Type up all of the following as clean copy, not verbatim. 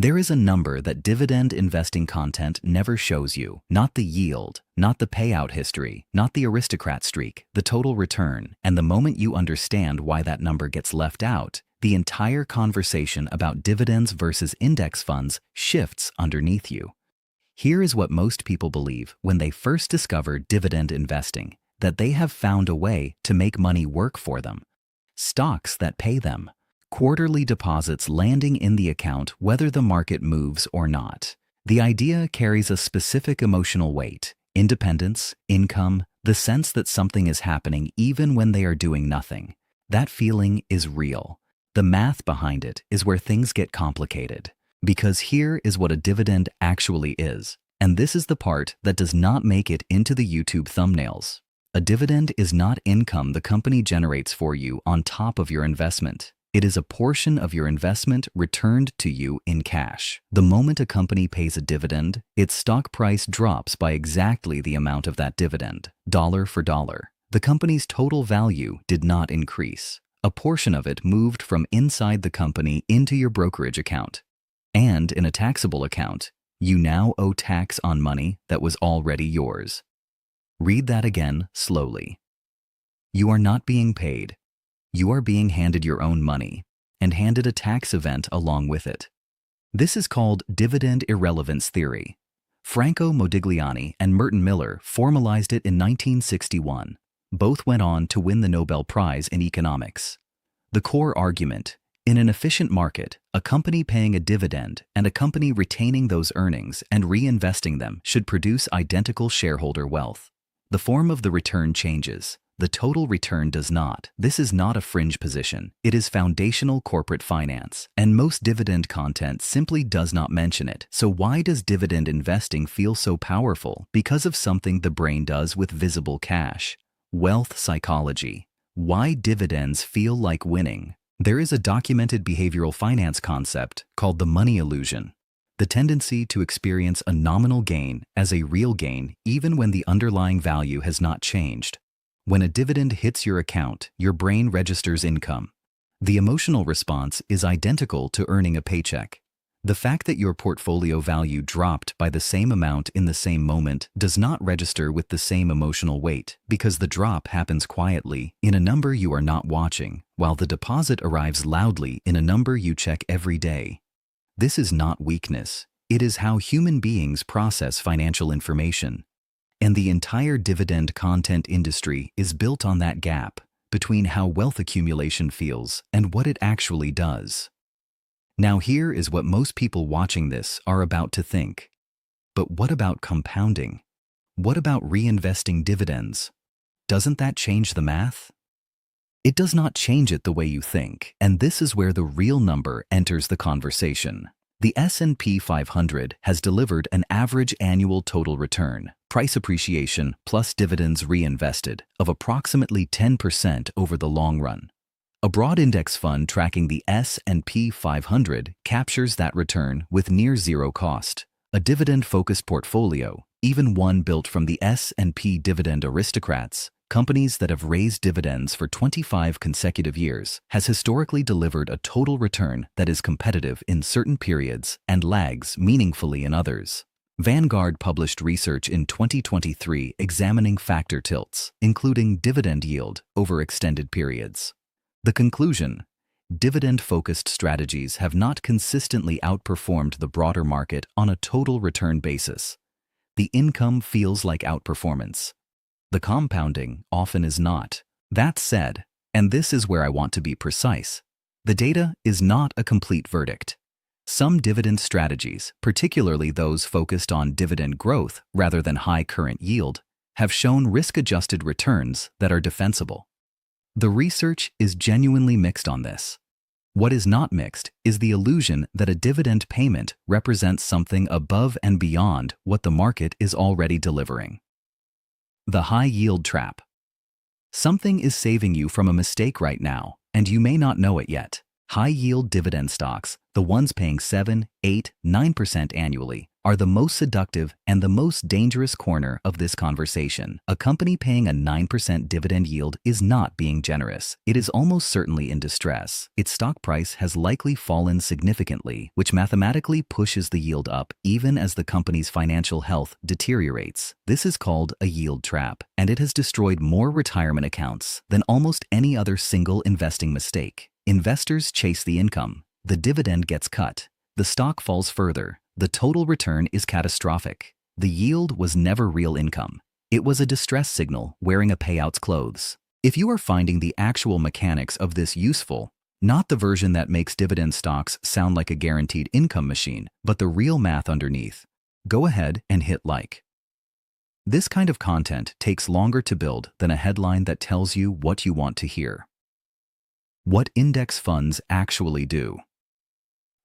There is a number that dividend investing content never shows you, not the yield, not the payout history, not the aristocrat streak, the total return, and the moment you understand why that number gets left out, the entire conversation about dividends versus index funds shifts underneath you. Here is what most people believe when they first discover dividend investing, that they have found a way to make money work for them. Stocks that pay them. Quarterly deposits landing in the account whether the market moves or not. The idea carries a specific emotional weight: independence, income, the sense that something is happening even when they are doing nothing. That feeling is real. The math behind it is where things get complicated. Because here is what a dividend actually is, and this is the part that does not make it into the YouTube thumbnails. A dividend is not income the company generates for you on top of your investment. It is a portion of your investment returned to you in cash. The moment a company pays a dividend, its stock price drops by exactly the amount of that dividend, dollar for dollar. The company's total value did not increase. A portion of it moved from inside the company into your brokerage account. And in a taxable account, you now owe tax on money that was already yours. Read that again slowly. You are not being paid. You are being handed your own money, and handed a tax event along with it. This is called dividend irrelevance theory. Franco Modigliani and Merton Miller formalized it in 1961. Both went on to win the Nobel Prize in economics. The core argument: in an efficient market, a company paying a dividend and a company retaining those earnings and reinvesting them should produce identical shareholder wealth. The form of the return changes. The total return does not. This is not a fringe position. It is foundational corporate finance, and most dividend content simply does not mention it. So why does dividend investing feel so powerful? Because of something the brain does with visible cash. Wealth psychology. Why dividends feel like winning. There is a documented behavioral finance concept called the money illusion. The tendency to experience a nominal gain as a real gain even when the underlying value has not changed. When a dividend hits your account, your brain registers income. The emotional response is identical to earning a paycheck. The fact that your portfolio value dropped by the same amount in the same moment does not register with the same emotional weight, because the drop happens quietly in a number you are not watching, while the deposit arrives loudly in a number you check every day. This is not weakness. It is how human beings process financial information. And the entire dividend content industry is built on that gap between how wealth accumulation feels and what it actually does. Now here is what most people watching this are about to think. But what about compounding? What about reinvesting dividends? Doesn't that change the math? It does not change it the way you think, and this is where the real number enters the conversation. The S&P 500 has delivered an average annual total return, price appreciation plus dividends reinvested, of approximately 10% over the long run. A broad index fund tracking the S&P 500 captures that return with near zero cost. A dividend-focused portfolio, even one built from the S&P dividend aristocrats, companies that have raised dividends for 25 consecutive years, has historically delivered a total return that is competitive in certain periods and lags meaningfully in others. Vanguard published research in 2023 examining factor tilts, including dividend yield over extended periods. The conclusion: dividend-focused strategies have not consistently outperformed the broader market on a total return basis. The income feels like outperformance. The compounding often is not. That said, and this is where I want to be precise, the data is not a complete verdict. Some dividend strategies, particularly those focused on dividend growth rather than high current yield, have shown risk-adjusted returns that are defensible. The research is genuinely mixed on this. What is not mixed is the illusion that a dividend payment represents something above and beyond what the market is already delivering. The high-yield trap. Something is saving you from a mistake right now, and you may not know it yet. High-yield dividend stocks, the ones paying 7, 8, 9% annually, are the most seductive and the most dangerous corner of this conversation. A company paying a 9% dividend yield is not being generous. It is almost certainly in distress. Its stock price has likely fallen significantly, which mathematically pushes the yield up even as the company's financial health deteriorates. This is called a yield trap, and it has destroyed more retirement accounts than almost any other single investing mistake. Investors chase the income. The dividend gets cut. The stock falls further. The total return is catastrophic. The yield was never real income. It was a distress signal wearing a payout's clothes. If you are finding the actual mechanics of this useful, not the version that makes dividend stocks sound like a guaranteed income machine, but the real math underneath, go ahead and hit like. This kind of content takes longer to build than a headline that tells you what you want to hear. What index funds actually do.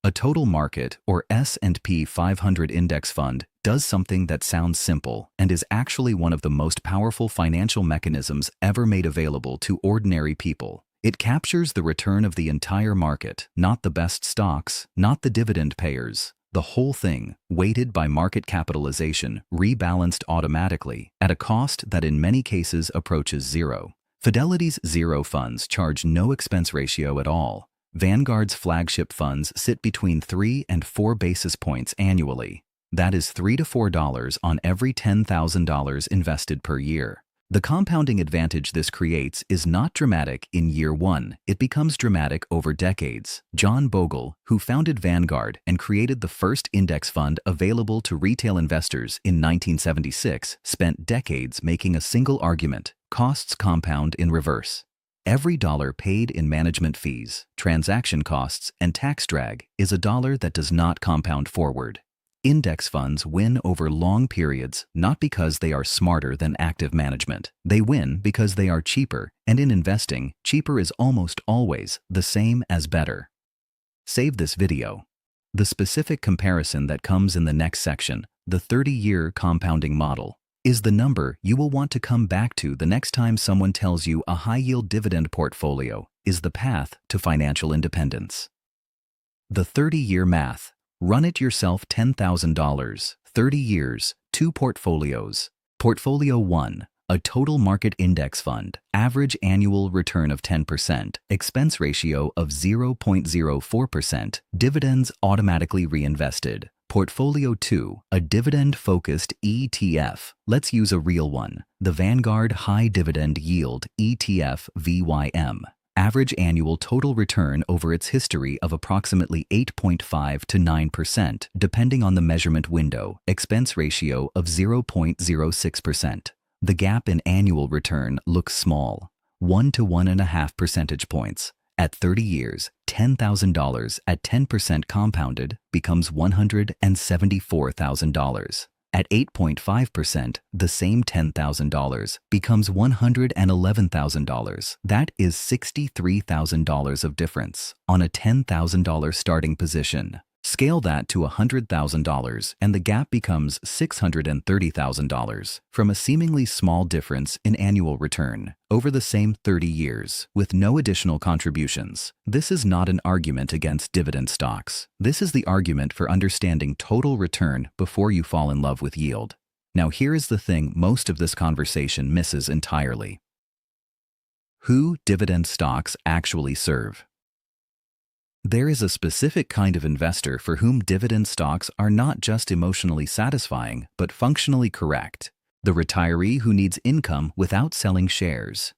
A total market or S&P 500 index fund does something that sounds simple and is actually one of the most powerful financial mechanisms ever made available to ordinary people. It captures the return of the entire market, not the best stocks, not the dividend payers. The whole thing, weighted by market capitalization, rebalanced automatically at a cost that in many cases approaches zero. Fidelity's zero funds charge no expense ratio at all. Vanguard's flagship funds sit between 3 and 4 basis points annually. That is $3 to $4 on every $10,000 invested per year. The compounding advantage this creates is not dramatic in year one. It becomes dramatic over decades. John Bogle, who founded Vanguard and created the first index fund available to retail investors in 1976, spent decades making a single argument: costs compound in reverse. Every dollar paid in management fees, transaction costs, and tax drag is a dollar that does not compound forward. Index funds win over long periods not because they are smarter than active management. They win because they are cheaper, and in investing, cheaper is almost always the same as better. Save this video. The specific comparison that comes in the next section, the 30-year compounding model, is the number you will want to come back to the next time someone tells you a high-yield dividend portfolio is the path to financial independence. The 30-year math. Run it yourself. $10,000, 30 years, 2 portfolios. Portfolio 1, a total market index fund, average annual return of 10%, expense ratio of 0.04%, dividends automatically reinvested. Portfolio 2, a dividend-focused ETF. Let's use a real one. The Vanguard High Dividend Yield ETF VYM. Average annual total return over its history of approximately 8.5 to 9%, depending on the measurement window. Expense ratio of 0.06%. The gap in annual return looks small, 1 to 1.5 percentage points. At 30 years, $10,000 at 10% compounded becomes $174,000. At 8.5%, the same $10,000 becomes $111,000. That is $63,000 of difference on a $10,000 starting position. Scale that to $100,000 and the gap becomes $630,000 from a seemingly small difference in annual return over the same 30 years with no additional contributions. This is not an argument against dividend stocks. This is the argument for understanding total return before you fall in love with yield. Now here is the thing most of this conversation misses entirely. Who dividend stocks actually serve? There is a specific kind of investor for whom dividend stocks are not just emotionally satisfying, but functionally correct. The retiree who needs income without selling shares.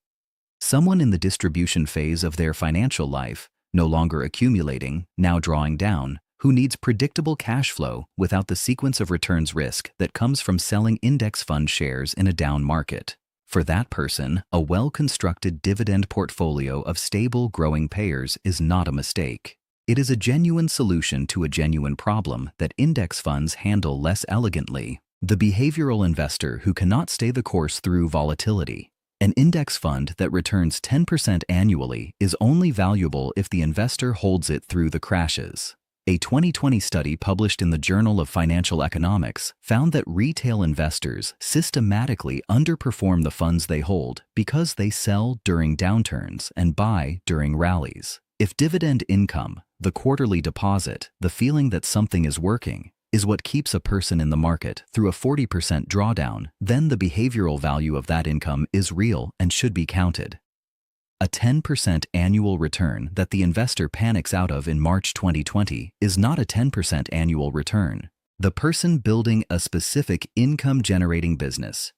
Someone in the distribution phase of their financial life, no longer accumulating, now drawing down, who needs predictable cash flow without the sequence of returns risk that comes from selling index fund shares in a down market. For that person, a well-constructed dividend portfolio of stable, growing payers is not a mistake. It is a genuine solution to a genuine problem that index funds handle less elegantly. The behavioral investor who cannot stay the course through volatility. An index fund that returns 10% annually is only valuable if the investor holds it through the crashes. A 2020 study published in the Journal of Financial Economics found that retail investors systematically underperform the funds they hold because they sell during downturns and buy during rallies. If dividend income, the quarterly deposit, the feeling that something is working, is what keeps a person in the market through a 40% drawdown, then the behavioral value of that income is real and should be counted. A 10% annual return that the investor panics out of in March 2020 is not a 10% annual return. The person building a specific income-generating business.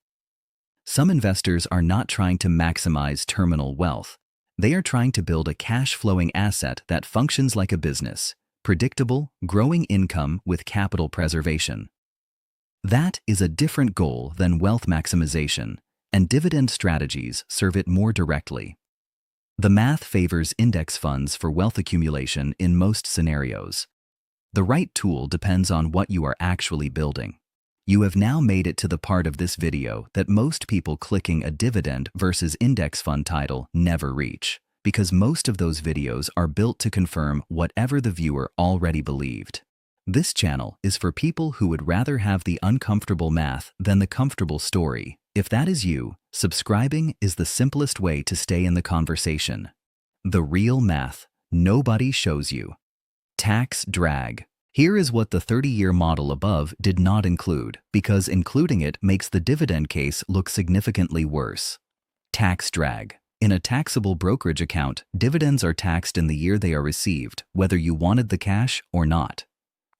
Some investors are not trying to maximize terminal wealth. They are trying to build a cash-flowing asset that functions like a business, predictable, growing income with capital preservation. That is a different goal than wealth maximization, and dividend strategies serve it more directly. The math favors index funds for wealth accumulation in most scenarios. The right tool depends on what you are actually building. You have now made it to the part of this video that most people clicking a dividend versus index fund title never reach, because most of those videos are built to confirm whatever the viewer already believed. This channel is for people who would rather have the uncomfortable math than the comfortable story. If that is you, subscribing is the simplest way to stay in the conversation. The real math nobody shows you. Tax drag. Here is what the 30-year model above did not include, because including it makes the dividend case look significantly worse. Tax drag. In a taxable brokerage account, dividends are taxed in the year they are received, whether you wanted the cash or not.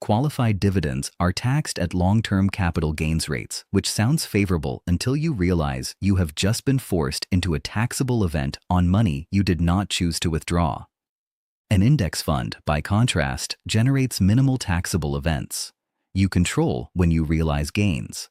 Qualified dividends are taxed at long-term capital gains rates, which sounds favorable until you realize you have just been forced into a taxable event on money you did not choose to withdraw. An index fund, by contrast, generates minimal taxable events. You control when you realize gains.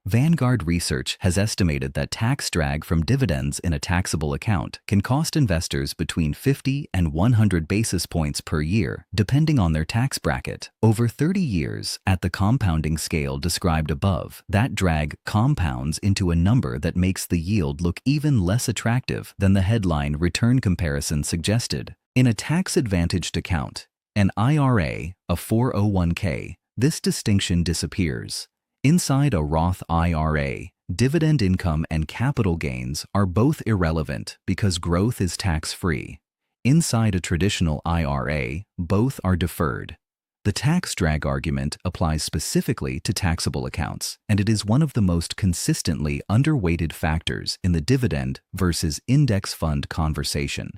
Vanguard Research has estimated that tax drag from dividends in a taxable account can cost investors between 50 and 100 basis points per year, depending on their tax bracket. Over 30 years, at the compounding scale described above, that drag compounds into a number that makes the yield look even less attractive than the headline return comparison suggested. In a tax-advantaged account, an IRA, a 401k, this distinction disappears. Inside a Roth IRA, dividend income and capital gains are both irrelevant because growth is tax-free. Inside a traditional IRA, both are deferred. The tax drag argument applies specifically to taxable accounts, and it is one of the most consistently underweighted factors in the dividend versus index fund conversation.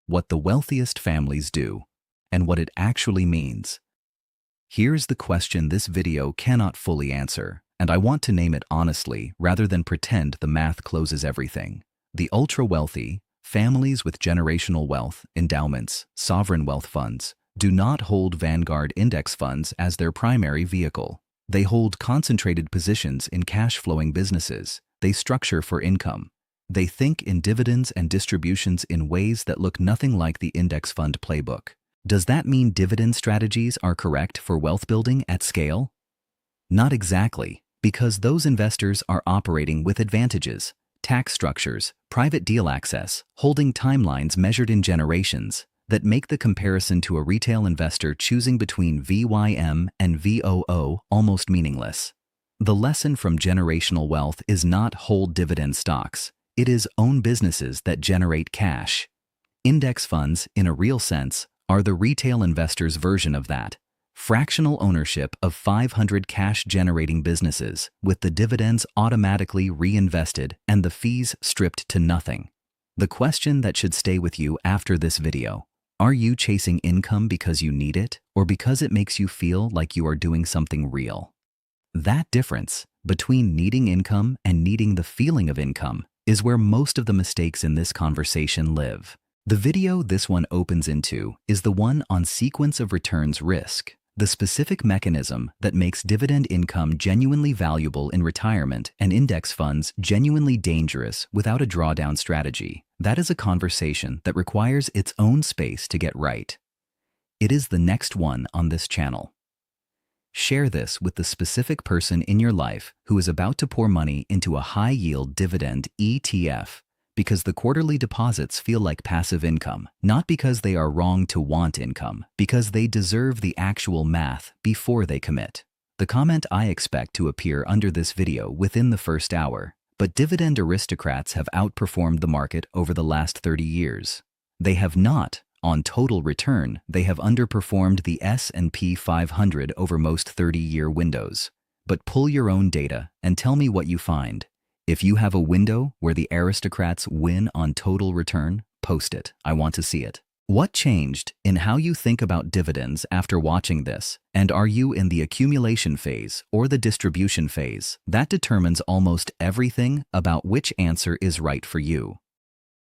What the wealthiest families do, and what it actually means. Here's the question this video cannot fully answer, and I want to name it honestly rather than pretend the math closes everything. The ultra-wealthy, families with generational wealth, endowments, sovereign wealth funds, do not hold Vanguard index funds as their primary vehicle. They hold concentrated positions in cash-flowing businesses. They structure for income. They think in dividends and distributions in ways that look nothing like the index fund playbook. Does that mean dividend strategies are correct for wealth building at scale? Not exactly, because those investors are operating with advantages, tax structures, private deal access, holding timelines measured in generations that make the comparison to a retail investor choosing between VYM and VOO almost meaningless. The lesson from generational wealth is not hold dividend stocks. It is own businesses that generate cash. Index funds, in a real sense, are the retail investor's version of that. Fractional ownership of 500 cash-generating businesses, with the dividends automatically reinvested and the fees stripped to nothing. The question that should stay with you after this video: are you chasing income because you need it, or because it makes you feel like you are doing something real? That difference between needing income and needing the feeling of income is where most of the mistakes in this conversation live. The video this one opens into is the one on sequence of returns risk, the specific mechanism that makes dividend income genuinely valuable in retirement and index funds genuinely dangerous without a drawdown strategy. That is a conversation that requires its own space to get right. It is the next one on this channel. Share this with the specific person in your life who is about to pour money into a high-yield dividend ETF, because the quarterly deposits feel like passive income, not because they are wrong to want income, because they deserve the actual math before they commit. The comment I expect to appear under this video within the first hour: but dividend aristocrats have outperformed the market over the last 30 years. They have not On total return, they have underperformed the S&P 500 over most 30-year windows. But pull your own data and tell me what you find. If you have a window where the aristocrats win on total return, post it. I want to see it. What changed in how you think about dividends after watching this? And are you in the accumulation phase or the distribution phase? That determines almost everything about which answer is right for you.